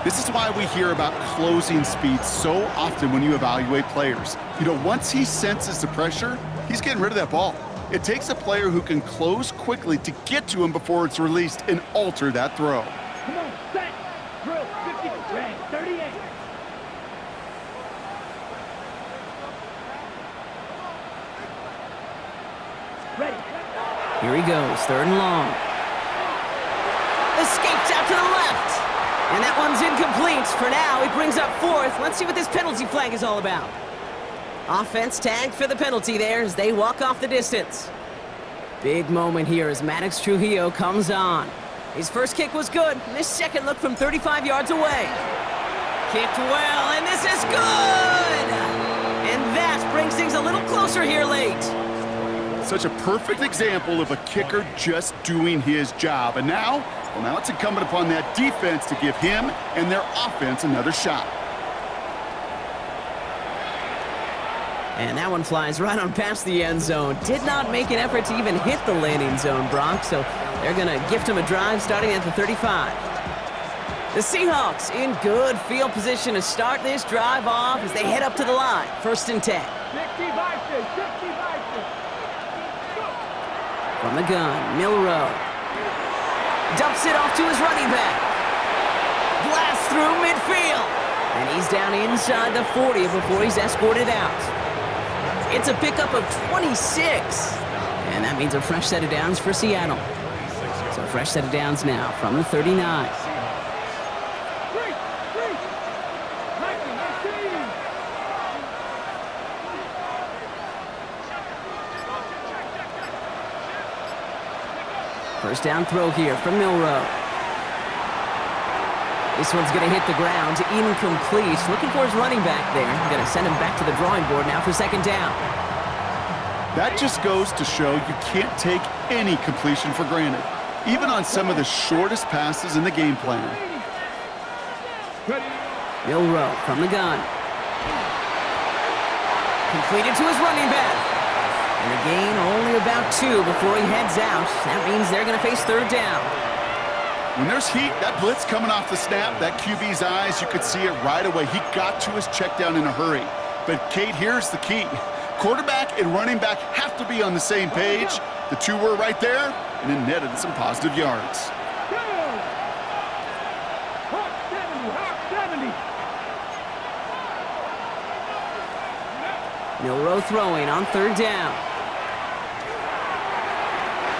This is why we hear about closing speed so often when you evaluate players. You know, once he senses the pressure, he's getting rid of that ball. It takes a player who can close quickly to get to him before it's released and alter that throw. Come on, set. Drill, 50, red, 38. Ready. Here he goes, third and long. Escapes out to the left. And that one's incomplete. For now, he brings up fourth. Let's see what this penalty flag is all about. Offense tagged for the penalty there as they walk off the distance. Big moment here as Maddox Trujillo comes on. His first kick was good. This second look from 35 yards away. Kicked well, and this is good! And that brings things a little closer here late. Such a perfect example of a kicker just doing his job. And now it's incumbent upon that defense to give him and their offense another shot. And that one flies right on past the end zone. Did not make an effort to even hit the landing zone, Brock, so they're going to gift him a drive starting at the 35. The Seahawks in good field position to start this drive off as they head up to the line. First and 10. 60 Bison, 60 Bison. From the gun, Milrow. Dumps it off to his running back. Blast through midfield. And he's down inside the 40 before he's escorted out. It's a pickup of 26. And that means a fresh set of downs for Seattle. So a fresh set of downs now from the 39. First down throw here from Milrow. This one's going to hit the ground, incomplete. Looking for his running back there. Going to send him back to the drawing board now for second down. That just goes to show you can't take any completion for granted, even on some of the shortest passes in the game plan. Milrow from the gun. Completed to his running back. And a gain only about 2 before he heads out. That means they're going to face third down. When there's heat, that blitz coming off the snap, that QB's eyes, you could see it right away. He got to his check down in a hurry. But, Kate, here's the key. Quarterback and running back have to be on the same page. The two were right there, and it netted some positive yards. Hawk 70, Hawk 70. Milrow throwing on third down.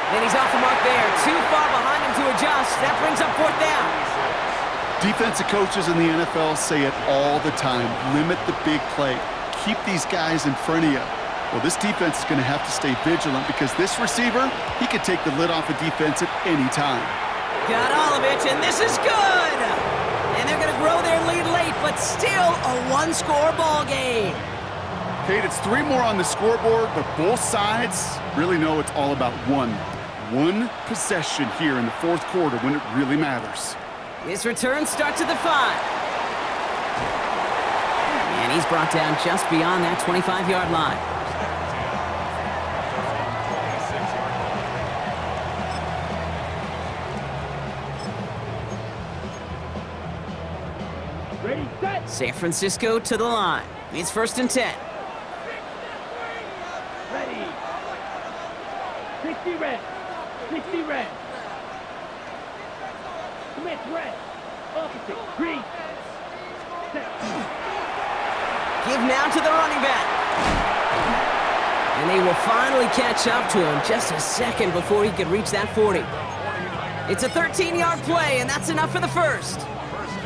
And he's off the mark there. Too far behind him to adjust. That brings up fourth down. Defensive coaches in the NFL say it all the time. Limit the big play. Keep these guys in front of you. Well, this defense is going to have to stay vigilant because this receiver, he could take the lid off a defense at any time. Got all of it, and this is good. And they're going to grow their lead late, but still a one-score ball game. Kate, it's 3 more on the scoreboard, but both sides really know it's all about one possession here in the fourth quarter when it really matters. His return starts at the 5. And he's brought down just beyond that 25-yard line. Ready, set. San Francisco to the line. It's first and 10. Ready. 60 red. 60 red. Commit red. Opposite. Green. Set. Give now to the running back. And they will finally catch up to him just a second before he could reach that 40. It's a 13-yard play, and that's enough for the first.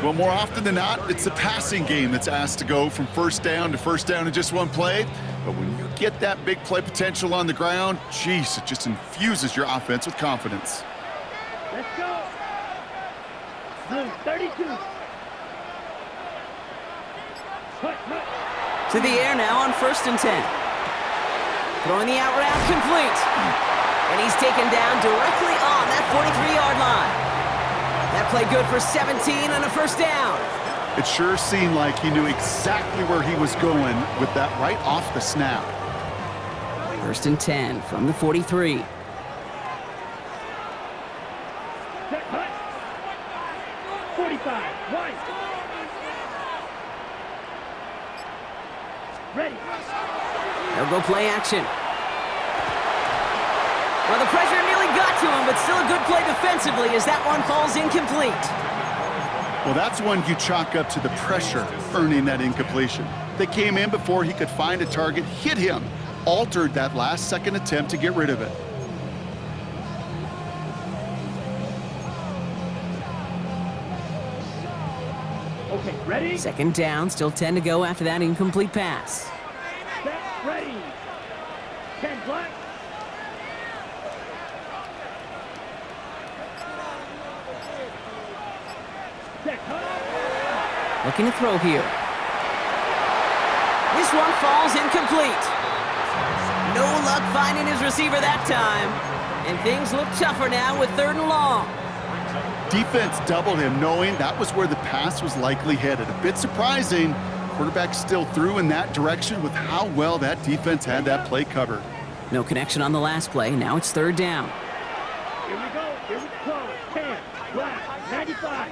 Well, more often than not, it's the passing game that's asked to go from first down to first down in just one play. But when you get that big play potential on the ground, geez, it just infuses your offense with confidence. Let's go. Blue 32. To the air now on 1st and 10. Throwing the out route complete. And he's taken down directly on that 43-yard line. That play good for 17 and a first down. It sure seemed like he knew exactly where he was going with that right off the snap. 1st and 10 from the 43. Set, hut. 45. Wide. Ready. They'll go play action. Well, the pressure nearly got to him, but still a good play defensively as that one falls incomplete. Well, that's one you chalk up to the pressure earning that incompletion. They came in before he could find a target, hit him, altered that last-second attempt to get rid of it. Okay, ready. 2nd down, still 10 to go after that incomplete pass. Set, ready. 10 black. Set, hut. Looking to throw here. This one falls incomplete. No luck finding his receiver that time. And things look tougher now with 3rd and long. Defense doubled him, knowing that was where the pass was likely headed. A bit surprising. Quarterback still threw in that direction with how well that defense had that play covered. No connection on the last play. Now it's 3rd down. Here we go. Here we go. 10 black. 95.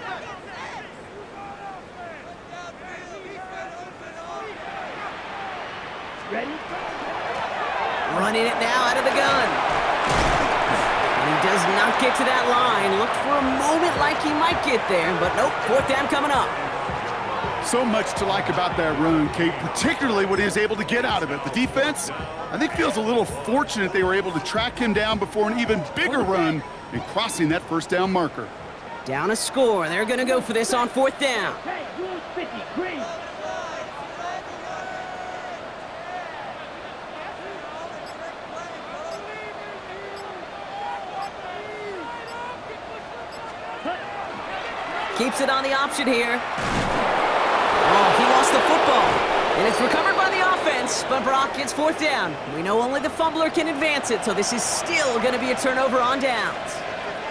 Ready. Running it now out of the gun. And he does not get to that line. Looked for a moment like he might get there, but nope, 4th down coming up. So much to like about that run, Kate, particularly what he was able to get out of it. The defense, I think, feels a little fortunate they were able to track him down before an even bigger run and crossing that 1st down marker. Down a score. They're going to go for this on 4th down. Hey, blue 50. Green. Keeps it on the option here. Oh, he lost the football. And it's recovered by the offense, but Brock gets 4th down. We know only the fumbler can advance it, so this is still going to be a turnover on downs.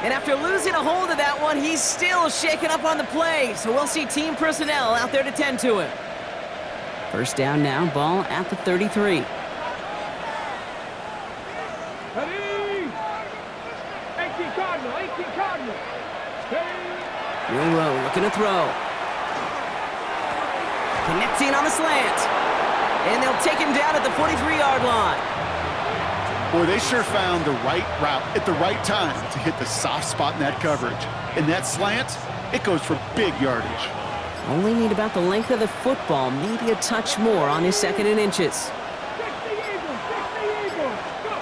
And after losing a hold of that one, he's still shaken up on the play, so we'll see team personnel out there to tend to him. 1st down now, ball at the 33. Ready. 18 Cardinal. 18 Cardinal. Ready. Will Rowe looking to throw. Connecting on the slant. And they'll take him down at the 43-yard line. Boy, they sure found the right route at the right time to hit the soft spot in that coverage. And that slant, it goes for big yardage. Only need about the length of the football, maybe a touch more on his 2nd and inches. 60 Eagles. 60 Eagles. Go.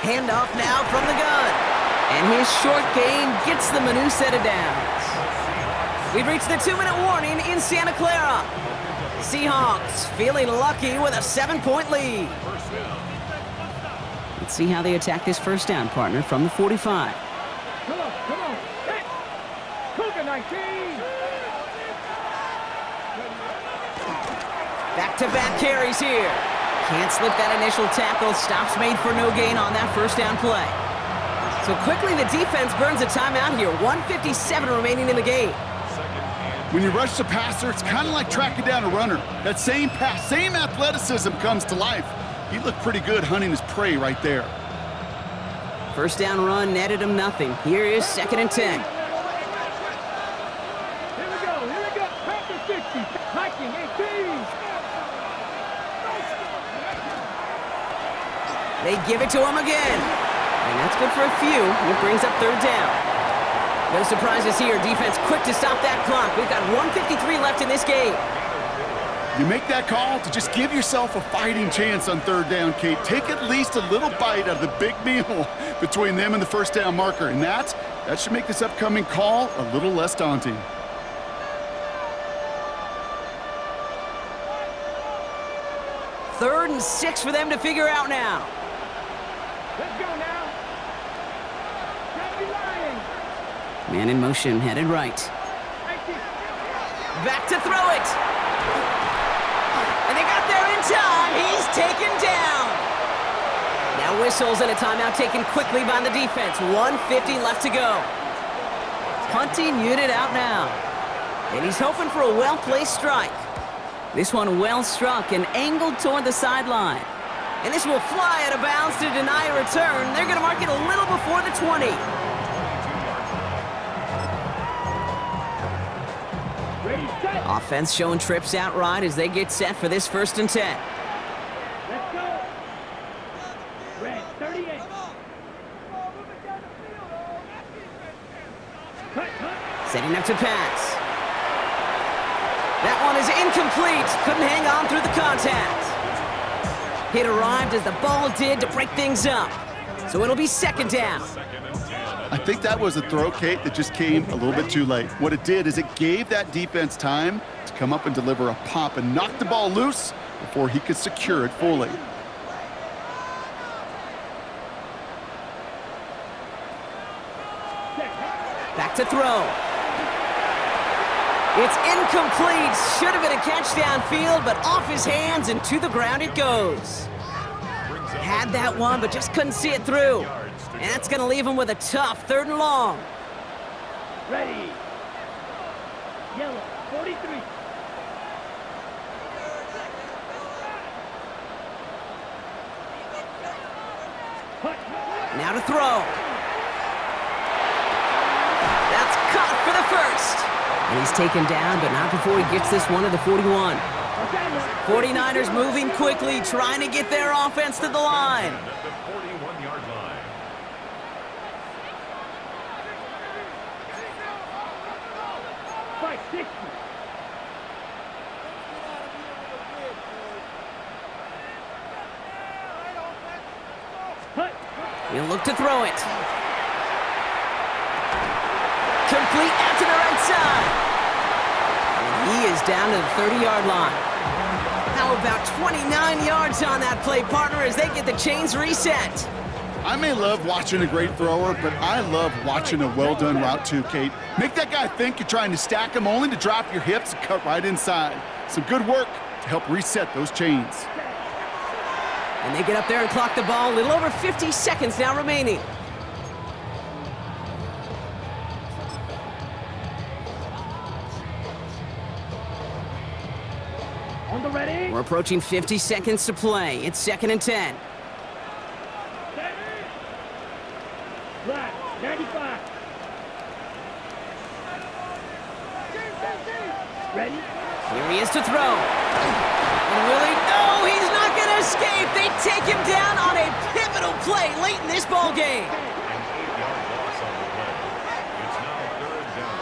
Handoff now from the gun. And his short game gets them a new set of downs. We've reached the 2-minute warning in Santa Clara. Seahawks feeling lucky with a 7-point lead. Let's see how they attack this 1st down, partner, from the 45. Come on. Come on. Hit. Cougar 19. Back-to-back carries here. Can't slip that initial tackle. Stops made for no gain on that 1st down play. So quickly the defense burns a timeout here. 1:57 remaining in the game. When you rush the passer, it's kind of like tracking down a runner. That same pass, same athleticism comes to life. He looked pretty good hunting his prey right there. 1st down run netted him nothing. Here is 2nd and 10. Here we go. Here we go. Panther 60. Hiking 18. They give it to him again. And that's good for a few. It brings up 3rd down. No surprises here. Defense quick to stop that clock. We've got 1:53 left in this game. You make that call to just give yourself a fighting chance on third down, Kate. Take at least a little bite out of the big meal between them and the first down marker, and that should make this upcoming call a little less daunting. Third and 6 for them to figure out now. Let's go now. Gotta be lying. Man in motion, headed right. Back to throw it. And they got there in time. He's taken down. Now whistles and a timeout taken quickly by the defense. 1:50 left to go. Punting unit out now. And he's hoping for a well-placed strike. This one well struck and angled toward the sideline. And this will fly out of bounds to deny a return. They're going to mark it a little before the 20. Ready, set. Offense showing trips out right as they get set for this 1st and 10. Let's go. Red, 38. Cut. Setting up to pass. That one is incomplete. Couldn't hang on through the contact. Hit arrived as the ball did to break things up. So it'll be 2nd down. I think that was a throw, Kate, that just came a little bit too late. What it did is it gave that defense time to come up and deliver a pop and knock the ball loose before he could secure it fully. Back to throw. It's incomplete. Should have been a catch downfield, but off his hands and to the ground it goes. Had that one, but just couldn't see it through. And that's going to leave him with a tough 3rd and long. Ready. Yellow, 43. Cut. Now to throw. That's caught for the 1st. And he's taken down, but not before he gets this one to the 41. 49ers moving quickly, trying to get their offense to the line. At the 41-yard line. Fight, 60. Cut. He'll look to throw it. Complete out to the right side. And he is down to the 30-yard line. How about 29 yards on that play, partner, as they get the chains reset? I may love watching a great thrower, but I love watching a well-done route too, Kate. Make that guy think you're trying to stack him only to drop your hips and cut right inside. Some good work to help reset those chains. And they get up there and clock the ball. A little over 50 seconds now remaining. On the ready. We're approaching 50 seconds to play. It's 2nd and 10. Black, 95. Ready. Here he is to throw. And will he? No, he's not going to escape. They take him down on a pivotal play late in this ball game. An 8-yard loss on the play. It's now 3rd down.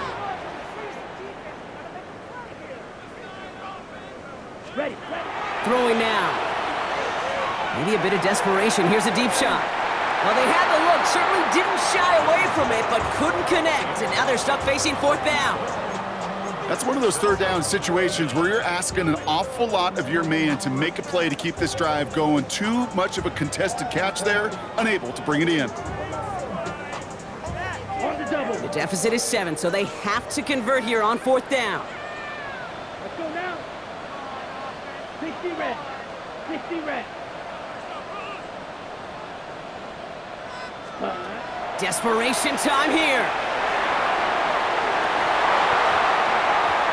Ready. Throwing now. Maybe a bit of desperation. Here's a deep shot. Well, they had the look. Certainly didn't shy away from it, but couldn't connect. And now they're stuck facing 4th down. That's one of those 3rd down situations where you're asking an awful lot of your man to make a play to keep this drive going. Too much of a contested catch there, unable to bring it in. On the double. The deficit is 7, so they have to convert here on 4th down. Let's go now. 60 red. 60 red. Desperation time here.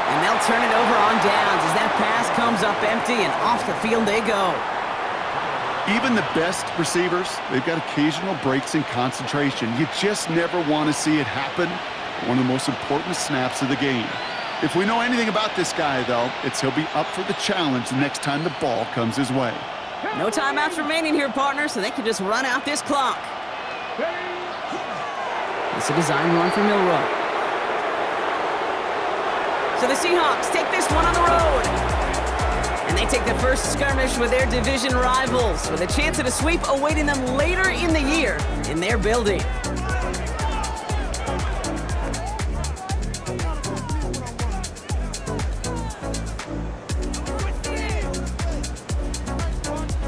And they'll turn it over on downs as that pass comes up empty and off the field they go. Even the best receivers, they've got occasional breaks in concentration. You just never want to see it happen. One of the most important snaps of the game. If we know anything about this guy, though, it's he'll be up for the challenge the next time the ball comes his way. No timeouts remaining here, partner, so they can just run out this clock. It's a design run for Milroe. So the Seahawks take this one on the road. And they take the first skirmish with their division rivals, with a chance at a sweep awaiting them later in the year in their building.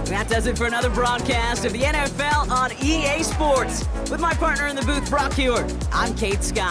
That does it for another broadcast of the NFL on EA Sports. With my partner in the booth, Brock Hewer, I'm Kate Scott.